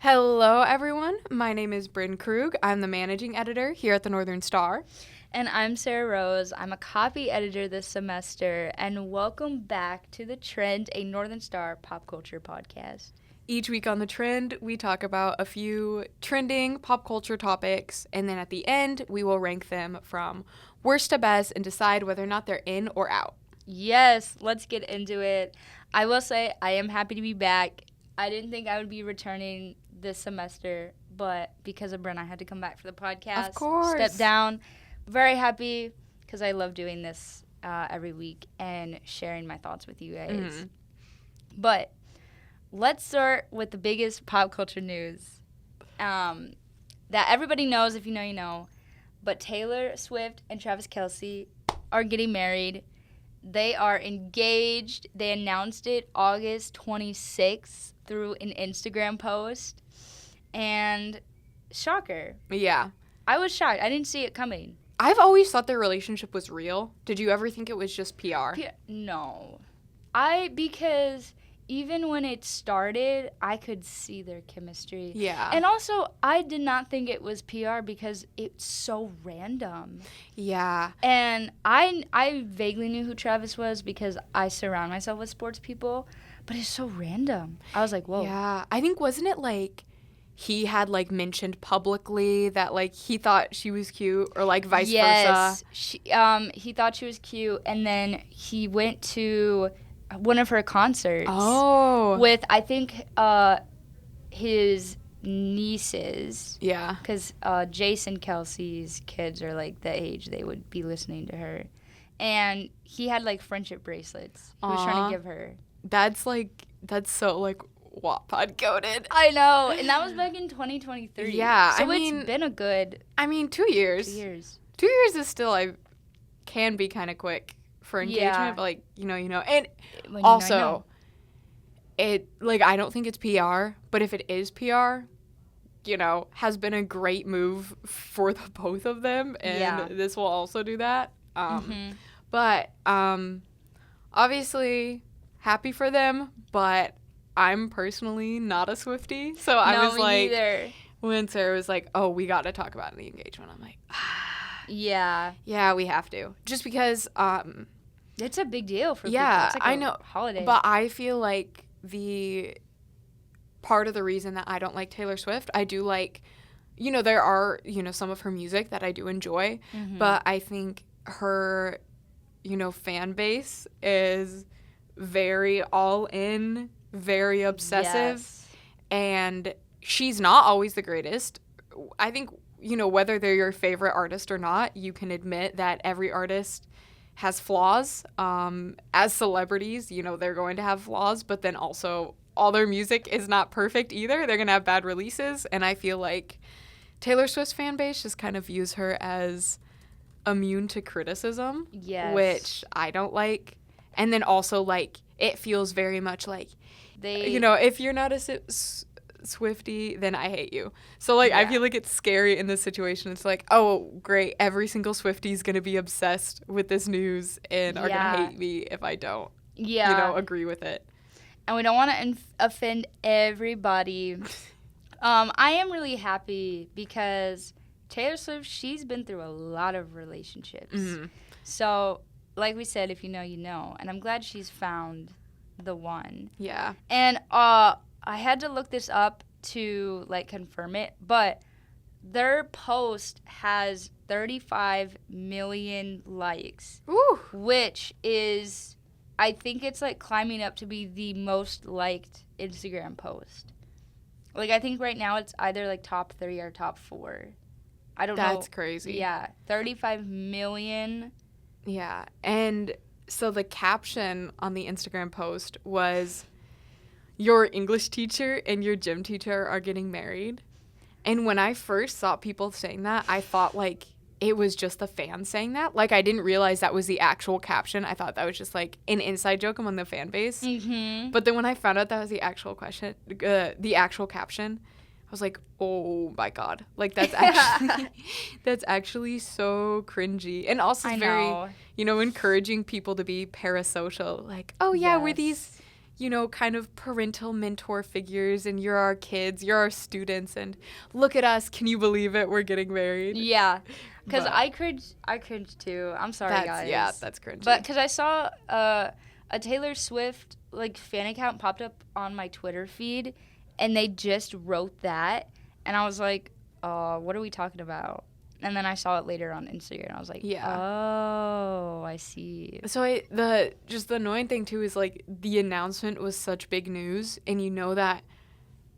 Hello, everyone. My name is Bryn Krug. I'm the managing editor here at the Northern Star. And I'm Sarah Rose. I'm a copy editor this semester. And welcome back to The Trend, a Northern Star pop culture podcast. Each week on The Trend, we talk about a few trending pop culture topics, and then at the end, we will rank them from worst to best and decide whether or not they're in or out. Yes, let's get into it. I will say I am happy to be back. I didn't think I would be returning this semester, but because of Bryn, I had to come back for the podcast. Of course. Step down. Very happy because I love doing this every week and sharing my thoughts with you guys. Mm-hmm. But let's start with the biggest pop culture news that everybody knows. If you know, you know. But Taylor Swift and Travis Kelce are getting married. They are engaged. They announced it August 26th through an Instagram post. And shocker. Yeah. I was shocked. I didn't see it coming. I've always thought their relationship was real. Did you ever think it was just PR? No. Because even when it started, I could see their chemistry. Yeah. And also, I did not think it was PR because it's so random. Yeah. And I vaguely knew who Travis was because I surround myself with sports people, but it's so random. I was like, whoa. Yeah. I think, wasn't it like he had like mentioned publicly that like he thought she was cute or like vice versa? Yes. He thought she was cute, and then he went to one of her concerts with, I think, his nieces. Yeah. Because Jason Kelsey's kids are, like, the age they would be listening to her. And he had, like, friendship bracelets he was trying to give her. That's so, like, Wattpad coded. I know. And that was back in 2023. Yeah. So it's been a good... 2 years. 2 years. 2 years is still, can be kind of quick for engagement, Yeah. but, like, you know. And When also, it, like, I don't think it's PR, but if it is PR, has been a great move for the both of them, and this will also do that. But, obviously, happy for them, but I'm personally not a Swiftie, so I was like, neither. When Sarah was like, oh, we got to talk about the engagement, I'm like, Yeah. Yeah, we have to. Just because, it's a big deal for people. Yeah, It's like I a know. holiday. But I feel like the part of the reason that I don't like Taylor Swift, I do like, there are, some of her music that I do enjoy, but I think her, fan base is very all in, very obsessive, and she's not always the greatest. I think, whether they're your favorite artist or not, you can admit that every artist has flaws. As celebrities, they're going to have flaws, but then also all their music is not perfect either. They're going to have bad releases, and I feel like Taylor Swift's fan base just kind of views her as immune to criticism, which I don't like. And then also, like, it feels very much like, if you're not a Swiftie, then I hate you. So, like, I feel like it's scary in this situation. It's like, oh, great, every single Swiftie is going to be obsessed with this news and are going to hate me if I don't, agree with it. And we don't want to offend everybody. I am really happy because Taylor Swift, she's been through a lot of relationships. So, like we said, if you know, you know. And I'm glad she's found the one. Yeah. And I had to look this up to, like, confirm it, but their post has 35 million likes, which is, I think it's, like, climbing up to be the most liked Instagram post. Like, I think right now it's either, like, top 3 or top 4. I don't know. That's crazy. Yeah, 35 million. Yeah, and so the caption on the Instagram post was, your English teacher and your gym teacher are getting married. And when I first saw people saying that, I thought, like, it was just the fans saying that. Like, I didn't realize that was the actual caption. I thought that was just, like, an inside joke among the fan base. But then when I found out that was the actual caption, I was like, oh, my God. Like, that's actually so cringy. And also very, encouraging people to be parasocial. Like, oh, yeah, we're these kind of parental mentor figures, and you're our kids, you're our students, and look at us, can you believe it, we're getting married. Yeah, because I cringed too. I'm sorry, guys. Yeah, that's cringy. But because I saw a Taylor Swift like fan account popped up on my Twitter feed, and they just wrote that, and I was like, what are we talking about? And then I saw it later on Instagram. I was like, oh, I see. So the annoying thing too is like the announcement was such big news, and you know that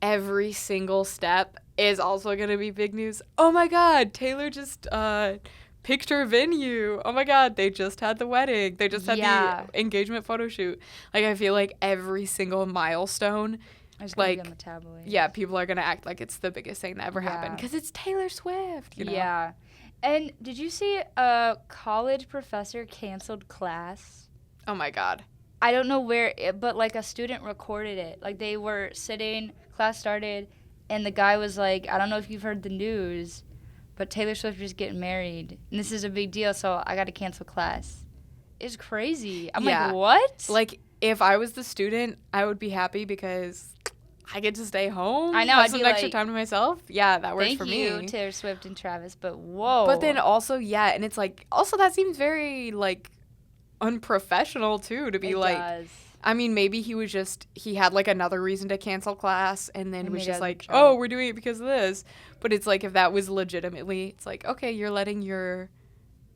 every single step is also going to be big news. Oh my God, Taylor just picked her venue. Oh my God, they just had the wedding. They just had the engagement photo shoot. Like, I feel like every single milestone, like, on the tabloids. Yeah, people are going to act like it's the biggest thing that ever happened because it's Taylor Swift, you know? Yeah. And did you see a college professor canceled class? Oh my God. I don't know where, but like a student recorded it. Like they were sitting, class started, and the guy was like, I don't know if you've heard the news, but Taylor Swift is getting married. And this is a big deal, so I got to cancel class. It's crazy. I'm like, what? Like, if I was the student, I would be happy because I get to stay home. I know. Have some extra time to myself. Yeah, that works for me. Thank you, Taylor Swift and Travis, but whoa. But then also, and it's like, also that seems very, like, unprofessional, too, to be like. It does. I mean, maybe he had, like, another reason to cancel class and then was just like, oh, we're doing it because of this. But it's like, if that was legitimately, it's like, okay, you're letting your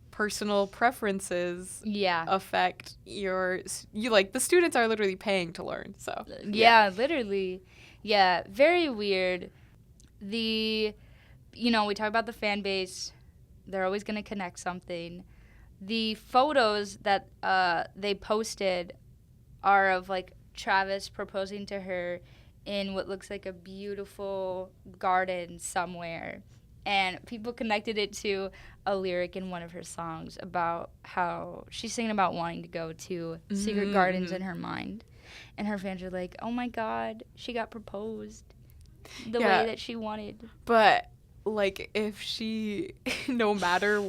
personal preferences affect the students are literally paying to learn, so. Yeah, literally. Yeah, very weird. We talk about the fan base. They're always going to connect something. The photos that they posted are of, like, Travis proposing to her in what looks like a beautiful garden somewhere. And people connected it to a lyric in one of her songs about how she's singing about wanting to go to secret gardens in her mind. And her fans are like, oh, my God, she got proposed the way that she wanted. But, like, if she, no matter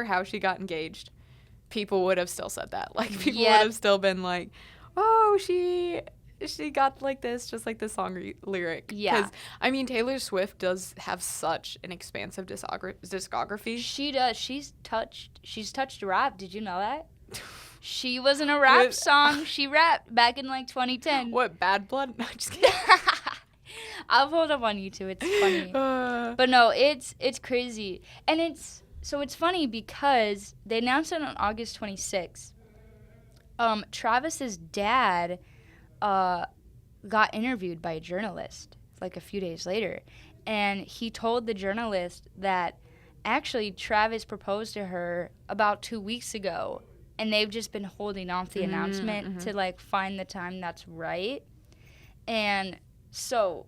how she got engaged, people would have still said that. Like, people would have still been like, oh, she got like this, just like the song lyric. Yeah. Because, I mean, Taylor Swift does have such an expansive discography. She does. She's touched rap. Did you know that? She was in a rap song. She rapped back in, like, 2010. What, Bad Blood? No, just kidding. I'll pull it up on YouTube. It's funny. But no, it's crazy. And it's funny because they announced it on August 26th. Travis's dad got interviewed by a journalist like a few days later, and he told the journalist that actually Travis proposed to her about 2 weeks ago, and they've just been holding off the announcement to, like, find the time that's right. And so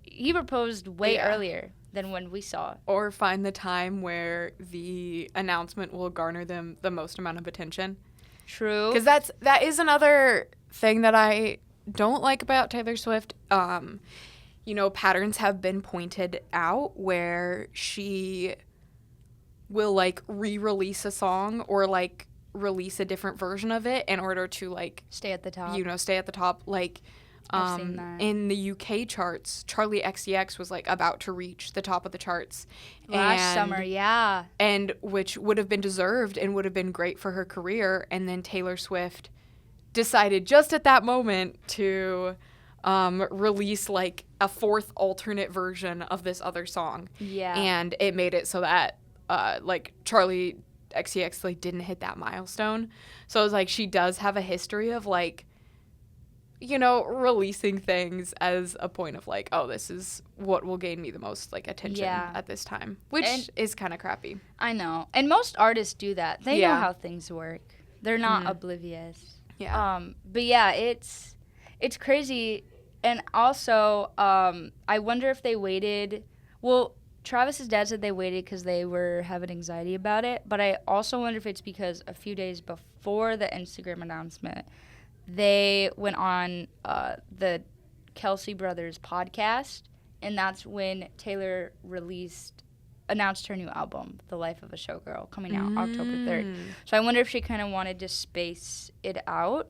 he proposed way earlier than when we saw. Or find the time where the announcement will garner them the most amount of attention. True. Because that is another thing that I don't like about Taylor Swift. Patterns have been pointed out where she will, like, re-release a song or, like, release a different version of it in order to, like, stay at the top. Like, I've seen that. In the UK charts, Charli XCX was, like, about to reach the top of the charts. Last summer, yeah. And which would have been deserved and would have been great for her career. And then Taylor Swift decided just at that moment to release, like, a fourth alternate version of this other song. Yeah. And it made it so that, like, Charli XCX, like, didn't hit that milestone. So it was like she does have a history of, like, releasing things as a point of, like, oh, this is what will gain me the most, like, attention at this time, which is kind of crappy. I know. And most artists do that. They know how things work. They're not oblivious. Yeah. But yeah, it's crazy. And also, I wonder if they waited. Well, Travis's dad said they waited because they were having anxiety about it. But I also wonder if it's because a few days before the Instagram announcement, they went on the Kelsey Brothers podcast, and that's when Taylor announced her new album, The Life of a Showgirl, coming out October 3rd. So I wonder if she kind of wanted to space it out.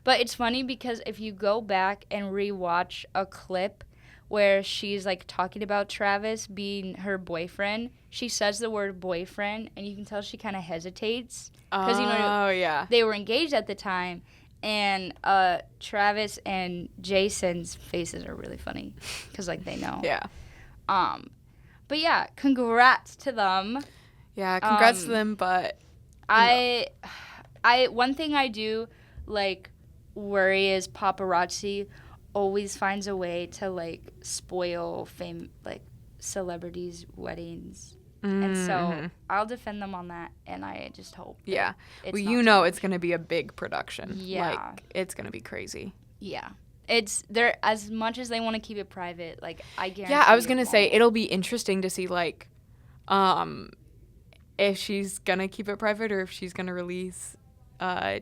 But it's funny because if you go back and rewatch a clip where she's like talking about Travis being her boyfriend, she says the word boyfriend, and you can tell she kind of hesitates because yeah. they were engaged at the time, and Travis and Jason's faces are really funny because like they know. Yeah. But yeah, congrats to them. Yeah, congrats to them, but I one thing I do like worry is paparazzi always finds a way to like spoil celebrities' weddings. And so I'll defend them on that, and I just hope. Yeah. It's well, not you too know much. it's going to be a big production. Yeah. Like, it's going to be crazy. Yeah. It's there as much as they want to keep it private, like I guarantee. Yeah, I was going to say it'll be interesting to see like if she's going to keep it private or if she's going to release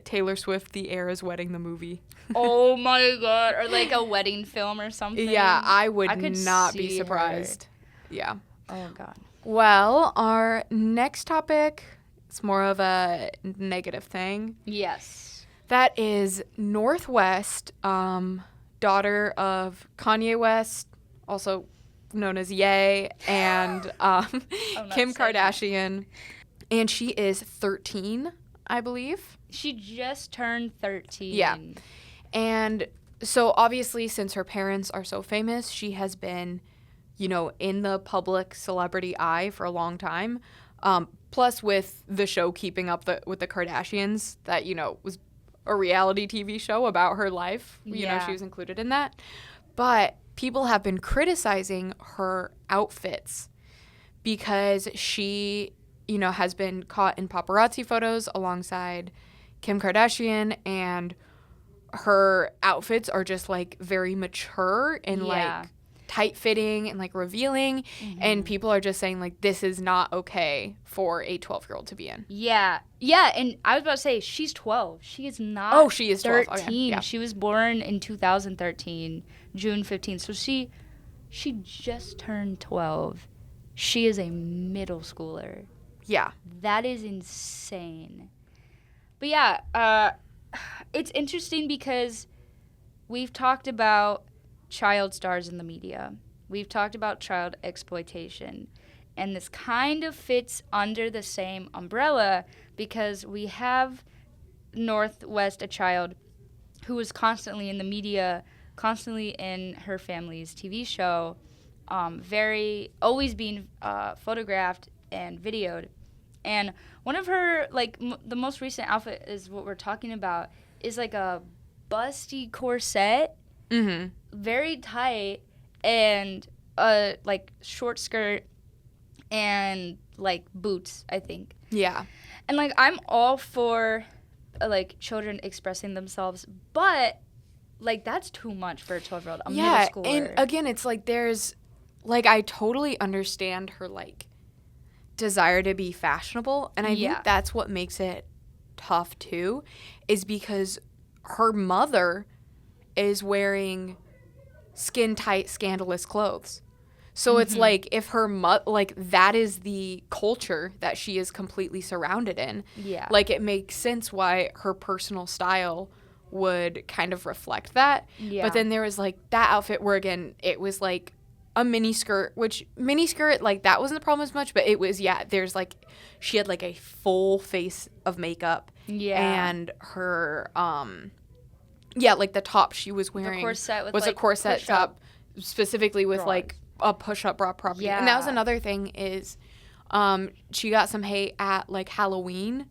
Taylor Swift The Eras Wedding the movie. Oh my god, or like a wedding film or something. Yeah, I would could not be see surprised. her. Yeah. Oh god. Well, our next topic is more of a negative thing. Yes. That is Northwest, daughter of Kanye West, also known as Ye, and Kim Kardashian. And she is 13, I believe. She just turned 13. Yeah. And so obviously, since her parents are so famous, she has been, you know, in the public celebrity eye for a long time. Plus, with the show Keeping Up with the Kardashians, that, you know, was a reality TV show about her life. You know, she was included in that. But people have been criticizing her outfits because she, you know, has been caught in paparazzi photos alongside Kim Kardashian, and her outfits are just like very mature and like tight fitting and like revealing, and people are just saying like this is not okay for a 12-year-old to be in. Yeah, and I was about to say she's 12. She is not. Oh, she is 12. 13. Okay. Yeah. She was born in 2013, June 15th. So she just turned 12. She is a middle schooler. Yeah. That is insane. But yeah, it's interesting because we've talked about child stars in the media. We've talked about child exploitation. And this kind of fits under the same umbrella because we have Northwest, a child who was constantly in the media, constantly in her family's TV show, always being photographed and videoed. And one of her, like, the most recent outfit is what we're talking about, is like a busty corset, very tight, and like short skirt and like boots, I think. Yeah. And like I'm all for like children expressing themselves, but like that's too much for a 12-year-old, a middle schooler. And again, it's like there's like I totally understand her like desire to be fashionable, and I think that's what makes it tough too, is because her mother is wearing skin tight, scandalous clothes. So it's like if her like that is the culture that she is completely surrounded in. Yeah. Like it makes sense why her personal style would kind of reflect that. Yeah. But then there was like that outfit where again it was like a mini skirt, which mini skirt like that wasn't the problem as much, but it was there's like she had like a full face of makeup. Yeah. And her like the top she was wearing was like, a corset top, specifically with bras. like a push-up bra property. Yeah. And that was another thing is she got some hate at like Halloween.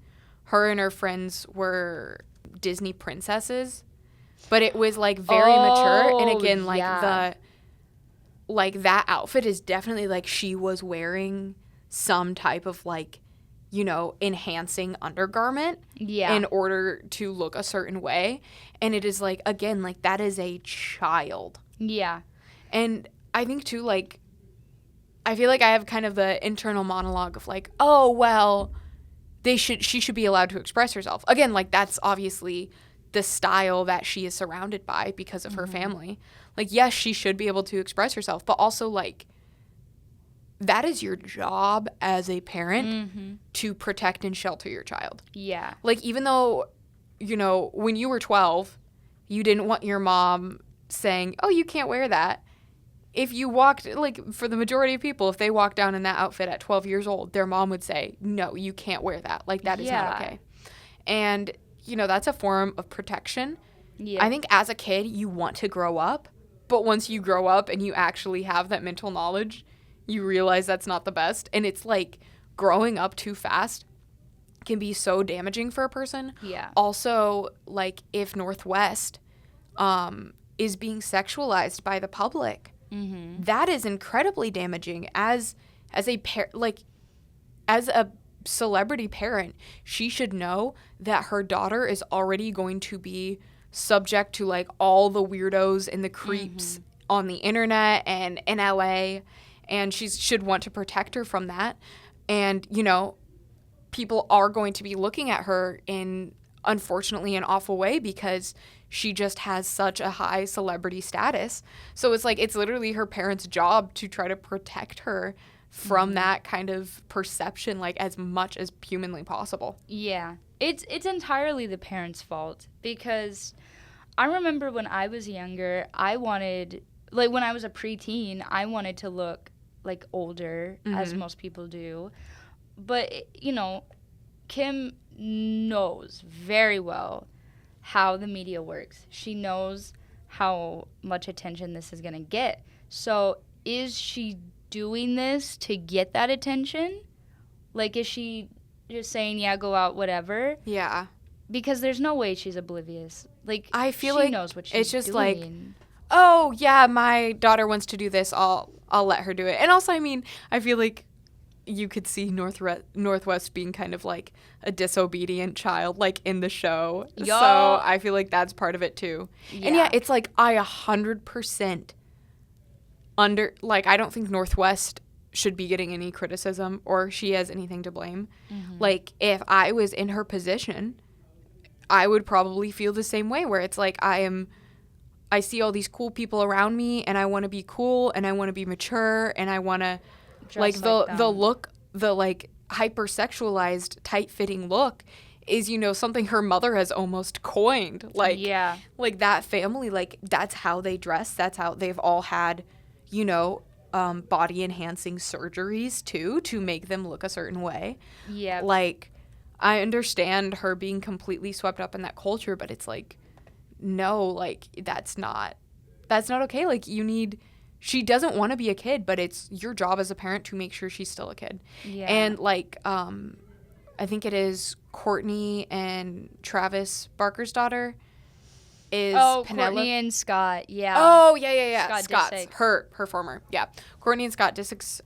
Her and her friends were Disney princesses, but it was like very mature. And again, like that outfit is definitely like she was wearing some type of like, you know, enhancing undergarment in order to look a certain way. And it is like, again, like that is a child. Yeah. And I think too, like, I feel like I have kind of the internal monologue of like, oh, well, she should be allowed to express herself. Again, like that's obviously the style that she is surrounded by because of her family. Like, yes, she should be able to express herself, but also like that is your job as a parent to protect and shelter your child. Yeah. Like, even though you know, when you were 12, you didn't want your mom saying, oh, you can't wear that. If you walked, like, for the majority of people, if they walked down in that outfit at 12 years old, their mom would say, no, you can't wear that. Like, that is not okay. And, you know, that's a form of protection. Yeah. I think as a kid, you want to grow up. But once you grow up and you actually have that mental knowledge, you realize that's not the best. And it's like growing up too fast can be so damaging for a person. Yeah. Also, like, if Northwest is being sexualized by the public, that is incredibly damaging. As a celebrity parent, she should know that her daughter is already going to be subject to, like, all the weirdos and the creeps on the internet and in LA, and she should want to protect her from that. And, you know, people are going to be looking at her in, unfortunately, an awful way because she just has such a high celebrity status. So it's like, it's literally her parents' job to try to protect her from that kind of perception, like, as much as humanly possible. Yeah. It's entirely the parents' fault, because I remember when I was younger, I wanted, like, when I was a preteen, I wanted to look, like, older, as most people do. But, you know, Kim knows very well how the media works. She knows how much attention this is going to get. So is she doing this to get that attention? Like, is she just saying, yeah, go out, whatever? Yeah. Because there's no way she's oblivious. Like, I feel she like knows what she's it's just doing. Like, oh, yeah, my daughter wants to do this. I'll let her do it. And also, I mean, I feel like you could see Northwest being kind of like a disobedient child, like, in the show. Yo. So I feel like that's part of it too. Yeah. And yeah, it's like, I 100% I don't think Northwest should be getting any criticism or she has anything to blame. Like, if I was in her position, I would probably feel the same way, where it's like, I see all these cool people around me and I want to be cool and I want to be mature and I want to, like, the look, the, like, hypersexualized, tight-fitting look is, you know, something her mother has almost coined. Like, yeah. Like, that family, like, that's how they dress. That's how they've all had, you know, body-enhancing surgeries, too, to make them look a certain way. Yeah. Like, I understand her being completely swept up in that culture, but it's like, no, like, that's not okay. Like, she doesn't want to be a kid, but it's your job as a parent to make sure she's still a kid. Yeah. And, like, I think it is Courtney and Travis Barker's daughter is Penelope. Courtney and Scott, yeah. Oh, yeah. Scott's her former, yeah. Courtney and Scott Disick's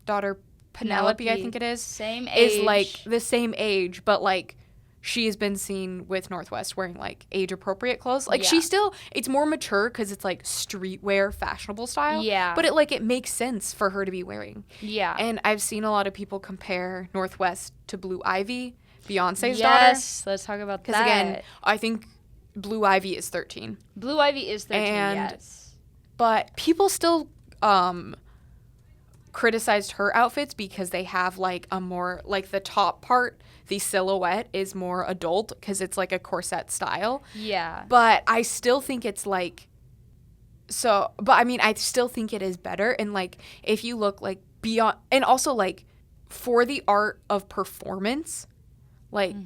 daughter, Penelope, I think it is. Same age. Is, like, the same age, but, like, she has been seen with Northwest wearing, like, age-appropriate clothes. Like, she still, it's more mature because it's, like, streetwear, fashionable style. Yeah. But it makes sense for her to be wearing. Yeah. And I've seen a lot of people compare Northwest to Blue Ivy, Beyonce's daughter. Yes, let's talk about that. Because, again, I think Blue Ivy is 13. Blue Ivy is 13, yes. But people still criticized her outfits because they have, like, a more, like, the top part, the silhouette is more adult because it's, like, a corset style. Yeah. But I still think it's, like, I still think it is better. And, like, if you look, like, beyond, and also, like, for the art of performance, like,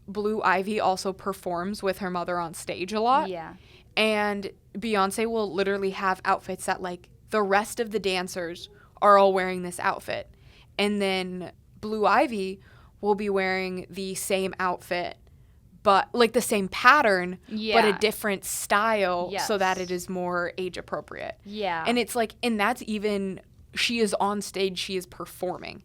Blue Ivy also performs with her mother on stage a lot. Yeah. And Beyonce will literally have outfits that, like, the rest of the dancers are all wearing this outfit. And then Blue Ivy will be wearing the same outfit, but, like, the same pattern, but a different style so that it is more age appropriate. Yeah. And it's like, and that's even, she is on stage, she is performing.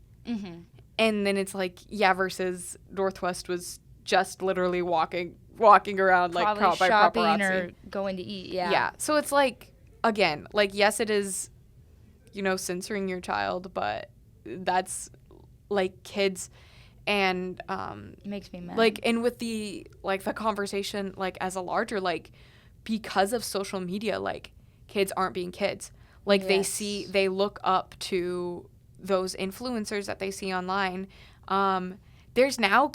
And then it's like, yeah, versus Northwest was just literally walking around, like, caught by shopping paparazzi. Or going to eat, yeah. Yeah. So it's like, again, like, yes, it is, you know, censoring your child, but that's, like, kids. And makes me mad. Like, and with the, like, the conversation, like, as a larger, like, because of social media, like, kids aren't being kids. Like, they look up to those influencers that they see online. There's now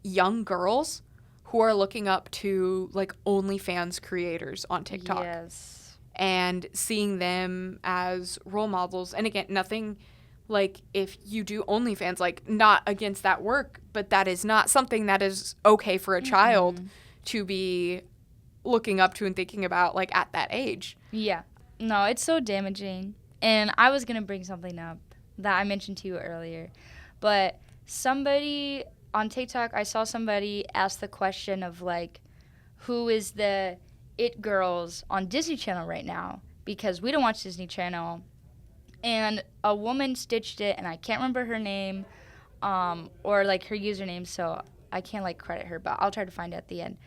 young girls who are looking up to like OnlyFans creators on TikTok. Yes. And seeing them as role models. And again, nothing like if you do OnlyFans, like not against that work, but that is not something that is okay for a child to be looking up to and thinking about like at that age. Yeah. No, it's so damaging. And I was going to bring something up that I mentioned to you earlier. But somebody on TikTok, I saw somebody ask the question of like, who is the it girls on Disney Channel right now? Because we don't watch Disney Channel. And a woman stitched it, and I can't remember her name or like her username, so I can't like credit her, but I'll try to find it at the end.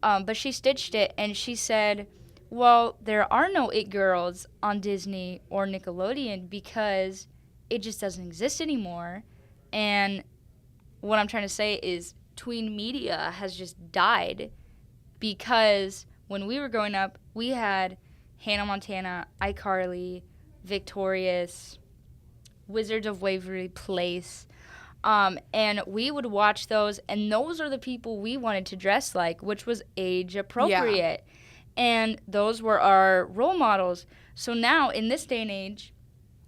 But she stitched it, and she said, well, there are no it girls on Disney or Nickelodeon because it just doesn't exist anymore. And what I'm trying to say is tween media has just died because when we were growing up, we had Hannah Montana, iCarly, Victorious, Wizards of Waverly Place. And we would watch those, and those are the people we wanted to dress like, which was age appropriate. Yeah. And those were our role models. So now, in this day and age,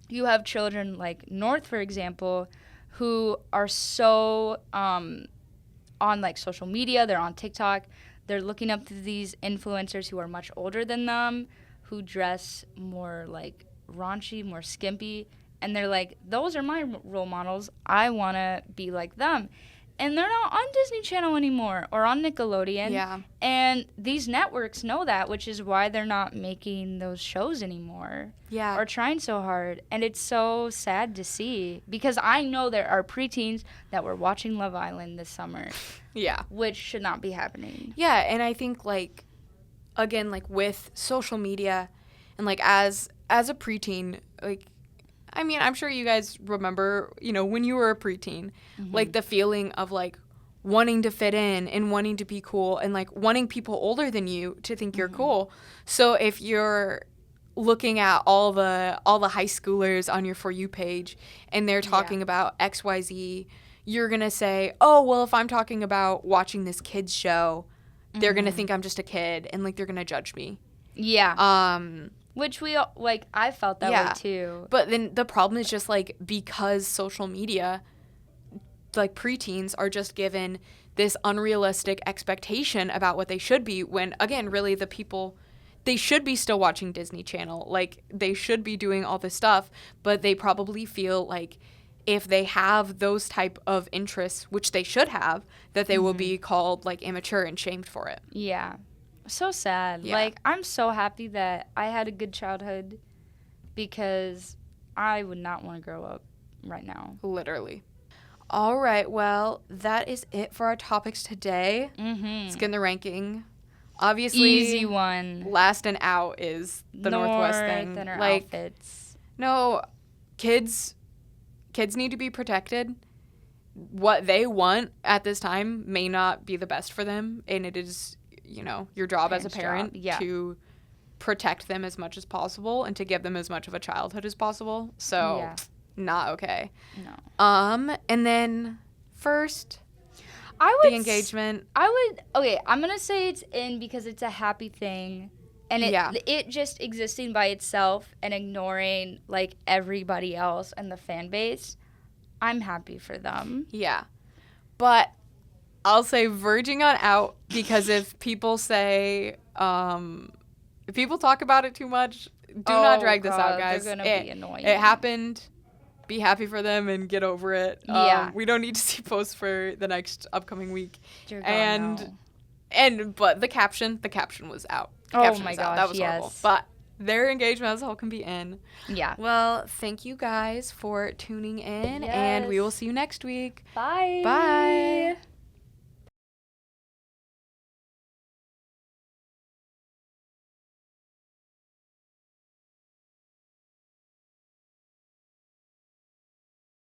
you have children like North, for example, who are so on like social media. They're on TikTok. They're looking up to these influencers who are much older than them, who dress more like raunchy, more skimpy. And they're like, those are my role models. I want to be like them. And they're not on Disney Channel anymore or on Nickelodeon. Yeah. And these networks know that, which is why they're not making those shows anymore. Yeah. Or trying so hard. And it's so sad to see because I know there are preteens that were watching Love Island this summer. Yeah. Which should not be happening. Yeah. And I think, like, again, like with social media and like as a preteen, like, I mean, I'm sure you guys remember, you know, when you were a preteen, like the feeling of like wanting to fit in and wanting to be cool and like wanting people older than you to think you're cool. So if you're looking at all the high schoolers on your For You page and they're talking about XYZ, you're going to say, oh, well, if I'm talking about watching this kids show, they're going to think I'm just a kid and like they're going to judge me. Yeah. Which we, like, I felt that way too. But then the problem is just, like, because social media, like, preteens are just given this unrealistic expectation about what they should be when, again, really the people, they should be still watching Disney Channel. Like, they should be doing all this stuff, but they probably feel like if they have those type of interests, which they should have, that they will be called, like, immature and shamed for it. Yeah. So sad. Yeah. Like, I'm so happy that I had a good childhood because I would not want to grow up right now. Literally. All right. Well, that is it for our topics today. Let's get in the ranking. Obviously, easy one. Last and out is the Northwest thing. Than our like, outfits. No, kids need to be protected. What they want at this time may not be the best for them, and it is, you know, your job as a parent to protect them as much as possible and to give them as much of a childhood as possible. So, not okay. No. And then first, the engagement. Okay, I'm going to say it's in because it's a happy thing. And it just existing by itself and ignoring, like, everybody else and the fan base, I'm happy for them. Yeah. But I'll say verging on out because if people say, if people talk about it too much, do not drag this out, guys. They're going to be annoying. It happened. Be happy for them and get over it. We don't need to see posts for the next upcoming week. But the caption was out. Oh my gosh, that was horrible. But their engagement as a whole can be in. Yeah. Well, thank you guys for tuning in, and we will see you next week. Bye. Bye.